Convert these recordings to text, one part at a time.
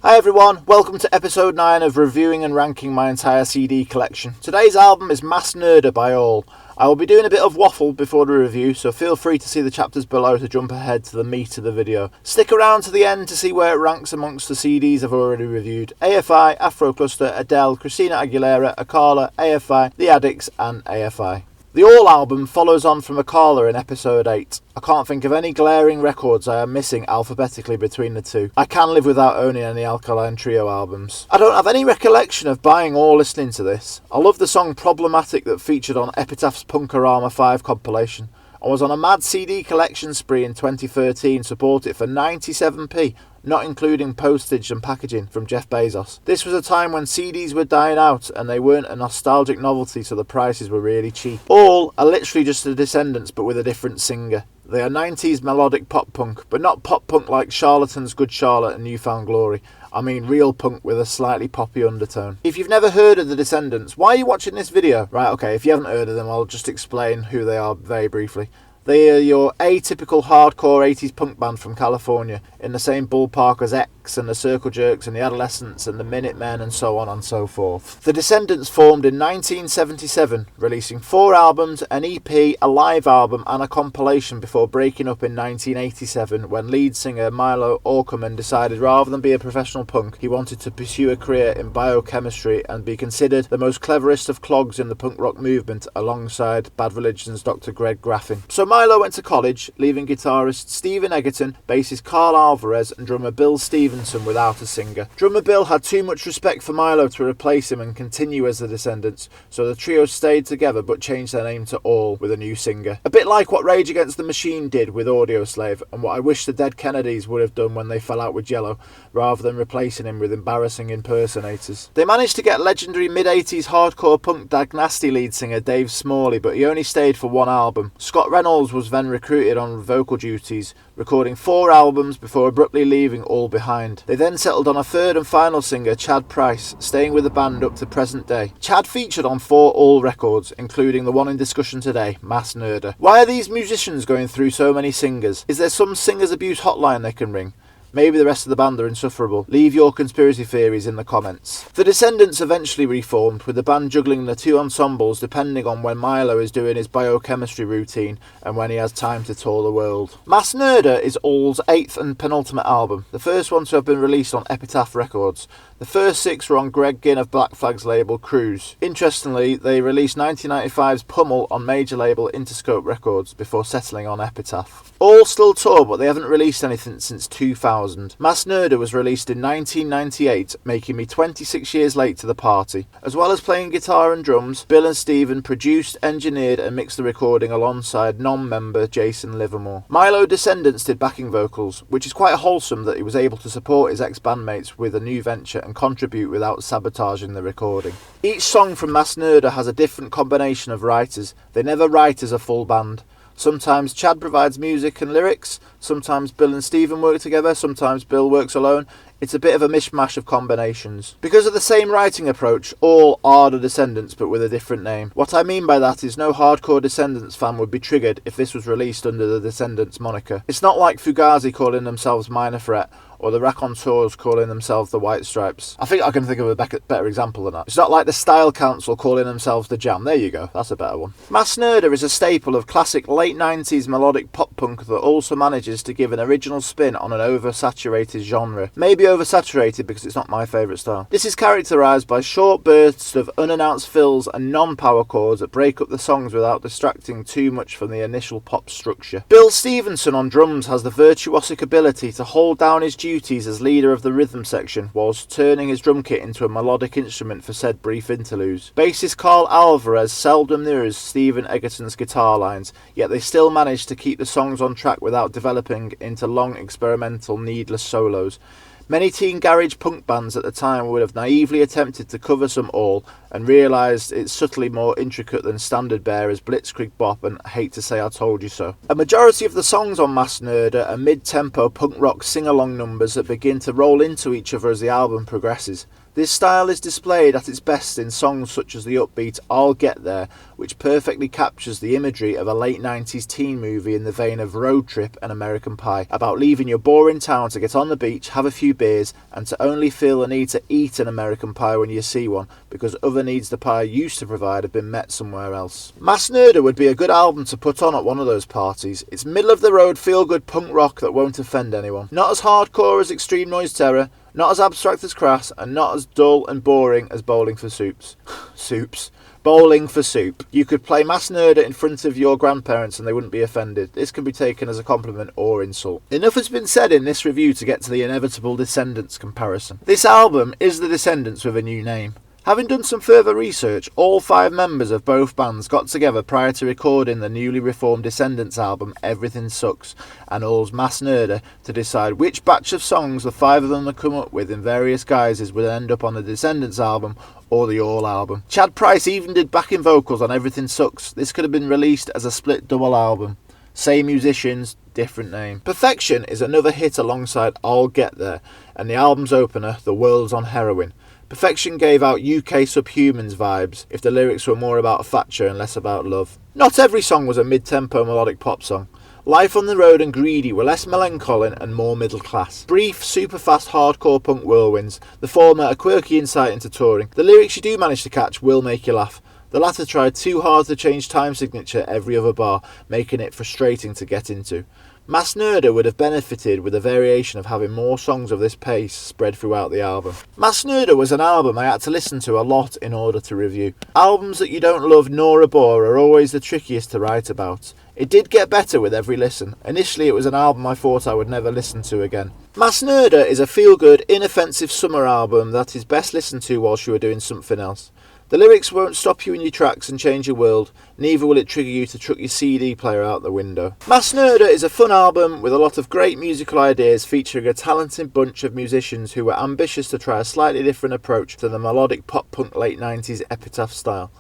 Hi everyone, welcome to episode 9 of reviewing and ranking my entire CD collection. Today's album is Mass Nerder by All. I will be doing a bit of waffle before the review, so feel free to see the chapters below to jump ahead to the meat of the video. Stick around to the end to see where it ranks amongst the CDs I've already reviewed. AFI, Afro Cluster, Adele, Christina Aguilera, Akala, AFI, The Addicts and AFI. The All album follows on from Akala in episode 8. I can't think of any glaring records I am missing alphabetically between the two. I can live without owning any Alkaline Trio albums. I don't have any recollection of buying or listening to this. I love the song Problematic that featured on Epitaph's Punkorama 5 compilation. I was on a mad CD collection spree in 2013 to bought it for 97p, not including postage and packaging from Jeff Bezos. This was a time when CDs were dying out and they weren't a nostalgic novelty, so the prices were really cheap. All are literally just the Descendants but with a different singer. They are 90s melodic pop punk, but not pop punk like Charlatans, Good Charlotte and New Found Glory. I mean real punk with a slightly poppy undertone. If you've never heard of the Descendants, why are you watching this video? Right, okay, if you haven't heard of them, I'll just explain who they are very briefly. They are your atypical hardcore 80s punk band from California, in the same ballpark as X and the Circle Jerks and the Adolescents and the Minutemen and so on and so forth. The Descendants formed in 1977, releasing 4 albums, an EP, a live album and a compilation before breaking up in 1987 when lead singer Milo Aukerman decided rather than be a professional punk, he wanted to pursue a career in biochemistry and be considered the most cleverest of clogs in the punk rock movement alongside Bad Religion's Dr. Greg Graffin. So Milo went to college, leaving guitarist Stephen Egerton, bassist Carl Alvarez and drummer Bill Stevenson without a singer. Drummer Bill had too much respect for Milo to replace him and continue as the Descendants, so the trio stayed together but changed their name to All with a new singer. A bit like what Rage Against the Machine did with Audioslave, and what I wish the Dead Kennedys would have done when they fell out with Jello, rather than replacing him with embarrassing impersonators. They managed to get legendary mid-80s hardcore punk Dag Nasty lead singer Dave Smalley, but he only stayed for 1 album. Scott Reynolds was then recruited on vocal duties, recording 4 albums before abruptly leaving All behind. They then settled on a 3rd and final singer, Chad Price, staying with the band up to present day. Chad featured on 4 All records, including the one in discussion today, Mass Nerder. Why are these musicians going through so many singers? Is there some singers abuse hotline they can ring? Maybe the rest of the band are insufferable. Leave your conspiracy theories in the comments. The Descendants eventually reformed, with the band juggling the 2 ensembles depending on when Milo is doing his biochemistry routine and when he has time to tour the world. Mass Nerder is All's 8th and penultimate album, the first one to have been released on Epitaph Records. The first 6 were on Greg Ginn of Black Flag's label Cruise. Interestingly, they released 1995's Pummel on major label Interscope Records before settling on Epitaph. All still tour, but they haven't released anything since 2000. Mass Nerder was released in 1998, making me 26 years late to the party. As well as playing guitar and drums, Bill and Stephen produced, engineered and mixed the recording alongside non-member Jason Livermore. Milo Descendants did backing vocals, which is quite wholesome that he was able to support his ex-bandmates with a new venture and contribute without sabotaging the recording. Each song from Mass Nerder has a different combination of writers. They never write as a full band. Sometimes Chad provides music and lyrics, sometimes Bill and Stephen work together, sometimes Bill works alone. It's a bit of a mishmash of combinations. Because of the same writing approach, All are the Descendants but with a different name. What I mean by that is no hardcore Descendants fan would be triggered if this was released under the Descendants moniker. It's not like Fugazi calling themselves Minor Threat, or the Raconteurs calling themselves the White Stripes. I think I can think of a better example than that. It's not like the Style Council calling themselves the Jam. There you go, that's a better one. Mass Nerder is a staple of classic late 90s melodic pop punk that also manages to give an original spin on an oversaturated genre. Maybe oversaturated because it's not my favourite style. This is characterised by short bursts of unannounced fills and non-power chords that break up the songs without distracting too much from the initial pop structure. Bill Stevenson on drums has the virtuosic ability to hold down his duties as leader of the rhythm section whilst turning his drum kit into a melodic instrument for said brief interludes. Bassist Carl Alvarez seldom mirrors Stephen Egerton's guitar lines, yet they still manage to keep the songs on track without developing into long experimental needless solos. Many teen garage punk bands at the time would have naively attempted to cover some All and realised it's subtly more intricate than standard bearers Blitzkrieg Bop and Hate to Say I Told You So. A majority of the songs on Mass Nerder are mid-tempo punk rock sing-along numbers that begin to roll into each other as the album progresses. This style is displayed at its best in songs such as the upbeat I'll Get There, which perfectly captures the imagery of a late 90s teen movie in the vein of Road Trip and American Pie, about leaving your boring town to get on the beach, have a few beers, and to only feel the need to eat an American pie when you see one, because other needs the pie used to provide have been met somewhere else. Mass Murder would be a good album to put on at one of those parties. It's middle of the road feel-good punk rock that won't offend anyone. Not as hardcore as Extreme Noise Terror, not as abstract as Crass, and not as dull and boring as Bowling for Soups. Bowling for Soup. You could play Mass Murder in front of your grandparents and they wouldn't be offended. This can be taken as a compliment or insult. Enough has been said in this review to get to the inevitable Descendants comparison. This album is the Descendants with a new name. Having done some further research, all 5 members of both bands got together prior to recording the newly reformed Descendants album Everything Sucks and All's Mass Murder to decide which batch of songs the 5 of them had come up with in various guises would end up on the Descendants album or the All album. Chad Price even did backing vocals on Everything Sucks. This could have been released as a split double album. Same musicians, different name. Perfection is another hit alongside I'll Get There, and the album's opener, The World's on Heroin. Perfection gave out UK Subhumans vibes if the lyrics were more about Thatcher and less about love. Not every song was a mid-tempo melodic pop song. Life on the Road and Greedy were less melancholy and more middle class. Brief, super fast hardcore punk whirlwinds, the former a quirky insight into touring. The lyrics you do manage to catch will make you laugh. The latter tried too hard to change time signature every other bar, making it frustrating to get into. Mass Murder would have benefited with a variation of having more songs of this pace spread throughout the album. Mass Murder was an album I had to listen to a lot in order to review. Albums that you don't love nor abhor are always the trickiest to write about. It did get better with every listen. Initially it was an album I thought I would never listen to again. Mass Murder is a feel-good, inoffensive summer album that is best listened to whilst you are doing something else. The lyrics won't stop you in your tracks and change your world, neither will it trigger you to chuck your CD player out the window. Mass Murder is a fun album with a lot of great musical ideas featuring a talented bunch of musicians who were ambitious to try a slightly different approach to the melodic pop-punk late 90s Epitaph style.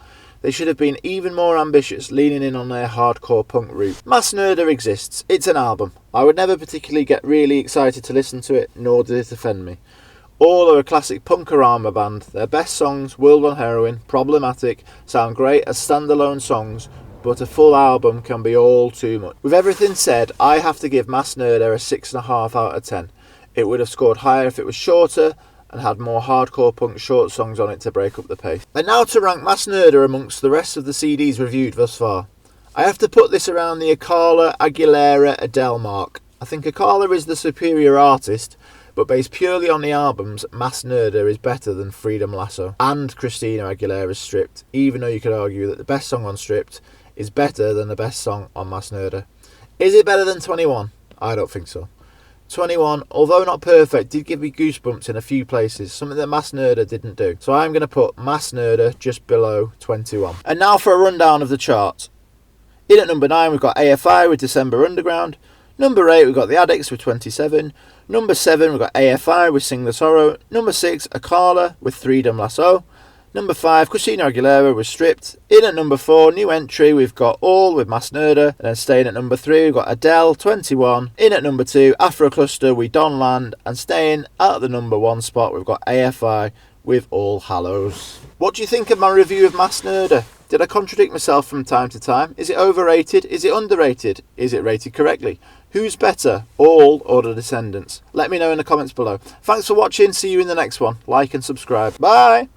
They should have been even more ambitious, leaning in on their hardcore punk route. Mass Murder exists. It's an album. I would never particularly get really excited to listen to it, nor did it offend me. All are a classic punkorama band. Their best songs, World on Heroin, Problematic, sound great as standalone songs, but a full album can be all too much. With everything said, I have to give Mass Murder a 6.5 out of 10. It would have scored higher if it was shorter and had more hardcore punk short songs on it to break up the pace. And now to rank Mass Murder amongst the rest of the CDs reviewed thus far. I have to put this around the Akala, Aguilera, Adele mark. I think Akala is the superior artist, but based purely on the albums, Mass Murder is better than Freedom Lasso and Christina Aguilera's Stripped, even though you could argue that the best song on Stripped is better than the best song on Mass Murder. Is it better than 21? I don't think so. 21, although not perfect, did give me goosebumps in a few places, something that Mass Murder didn't do. So I'm going to put Mass Murder just below 21. And now for a rundown of the charts. In at number 9 we've got AFI with December Underground. Number 8 we've got The Addicts with 27. Number 7 we've got AFI with Sing the Sorrow. Number 6 Akala with Freedom Lasso. Number 5 Christina Aguilera with Stripped. In at number 4 new entry we've got All with Mass Murder. And then staying at number 3 we've got Adele 21. In at number 2 Afro Cluster with Don Land. And staying at the number 1 spot we've got AFI with All Hallows. What do you think of my review of Mass Murder? Did I contradict myself from time to time? Is it overrated? Is it underrated? Is it rated correctly? Who's better, All or the Descendants? Let me know in the comments below. Thanks for watching. See you in the next one. Like and subscribe. Bye!